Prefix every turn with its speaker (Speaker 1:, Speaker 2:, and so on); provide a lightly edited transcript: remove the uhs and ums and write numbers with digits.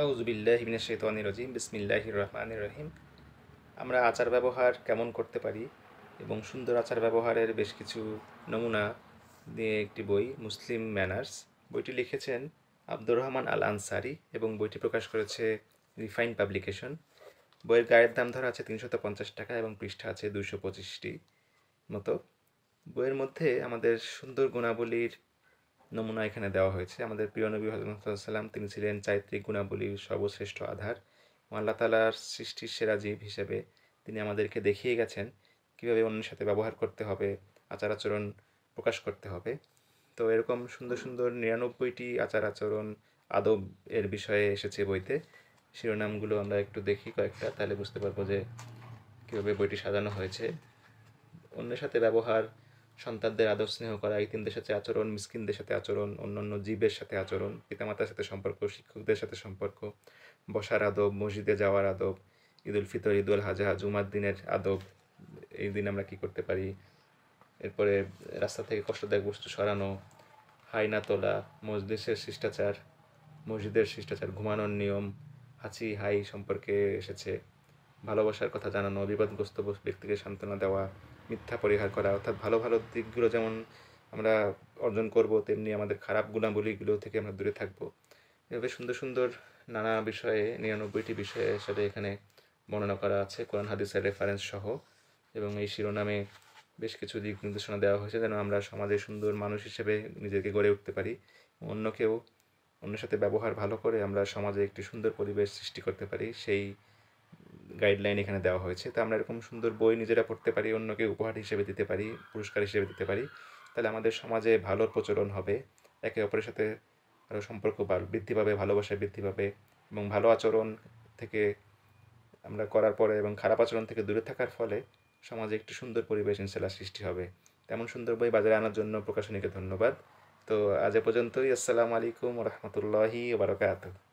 Speaker 1: আউযু বিল্লাহি মিনাশ শাইতানির রাজিম বিসমিল্লাহির রহমানির রহিম। আমরা আচার ব্যবহার কেমন করতে পারি এবং সুন্দর আচার ব্যবহারের বেশ কিছু নমুনা নিয়ে একটি বই, মুসলিম ম্যানার্স। বইটি লিখেছেন আব্দুর রহমান আল আনসারি এবং বইটি প্রকাশ করেছে রিফাইন পাবলিকেশন। বইয়ের গায়ের দাম ধরা আছে ৩৫০ টাকা এবং পৃষ্ঠা আছে ২২৫টি মতো। বইয়ের মধ্যে আমাদের সুন্দর গুণাবলীর নমুনা এখানে দেওয়া হয়েছে। আমাদের প্রিয় নবী হযরত মুহাম্মদ সাল্লাল্লাহু আলাইহি ওয়াসাল্লাম, তিনি ছিলেন চারিত্রিক গুণাবলীর সর্বশ্রেষ্ঠ আধার। আল্লাহ তাআলার সৃষ্টির সেরা জীব হিসেবে তিনি আমাদেরকে দেখিয়ে গেছেন কীভাবে অন্যের সাথে ব্যবহার করতে হবে, আচার আচরণ প্রকাশ করতে হবে। তো এরকম সুন্দর সুন্দর ৯৯টি আচার আচরণ, আদব এর বিষয়ে এসেছে বইতে। শিরোনামগুলো আমরা একটু দেখি কয়েকটা, তাহলে বুঝতে পারবো যে কীভাবে বইটি সাজানো হয়েছে। অন্যের সাথে ব্যবহার, সন্তানদের আদর স্নেহ করা, ইতিমদের সাথে আচরণ, মিসকিনদের সাথে আচরণ, অন্যান্য জীবের সাথে আচরণ, পিতামাতার সাথে সম্পর্ক, শিক্ষকদের সাথে সম্পর্ক, বসার আদব, মসজিদে যাওয়ার আদব, ঈদ উল ফিতর, ঈদ উল আজহা, জুমার দিনের আদব, এই দিন আমরা কী করতে পারি। এরপরে রাস্তা থেকে কষ্টদায়ক বস্তু সরানো, হাই না তোলা, মজলিসের শিষ্টাচার, মসজিদের শিষ্টাচার, ঘুমানোর নিয়ম, হাঁচি হাই সম্পর্কে এসেছে, ভালোবাসার কথা জানানো, বিপদগ্রস্ত ব্যক্তিকে সান্ত্বনা দেওয়া, মিথ্যা পরিহার করা। অর্থাৎ ভালো ভালো দিকগুলো যেমন আমরা অর্জন করব, তেমনি আমাদের খারাপ গুণাবলীগুলো থেকে আমরা দূরে থাকবো। এভাবে সুন্দর সুন্দর নানা বিষয়ে ৯৯টি বিষয়ে আসলে এখানে বর্ণনা করা আছে, কোরআন হাদিসের রেফারেন্স সহ। এবং এই শিরোনামে বেশ কিছু দিক নির্দেশনা দেওয়া হয়েছে যেন আমরা সমাজে সুন্দর মানুষ হিসেবে নিজেকে গড়ে উঠতে পারি, অন্যের সাথে ব্যবহার ভালো করে আমরা সমাজে একটি সুন্দর পরিবেশ সৃষ্টি করতে পারি, সেই গাইডলাইন এখানে দেওয়া হয়েছে। তো আমরা এরকম সুন্দর বই নিজেরা পড়তে পারি, অন্যকে উপহার হিসেবে দিতে পারি, পুরস্কার হিসেবে দিতে পারি। তাহলে আমাদের সমাজে ভালোর প্রচলন হবে, একে অপরের সাথে আরও সম্পর্ক বৃদ্ধি পাবে, ভালোবাসা বৃদ্ধি পাবে এবং ভালো আচরণ থেকে আমরা করার পরে এবং খারাপ আচরণ থেকে দূরে থাকার ফলে সমাজে একটি সুন্দর পরিবেশ ইনশাআল্লাহ সৃষ্টি হবে। তেমন সুন্দর বই বাজারে আনার জন্য প্রকাশনীকে ধন্যবাদ। তো আজ এ পর্যন্তই। আসসালামু আলাইকুম ওয়া রাহমাতুল্লাহি ওয়া বারাকাতুহু।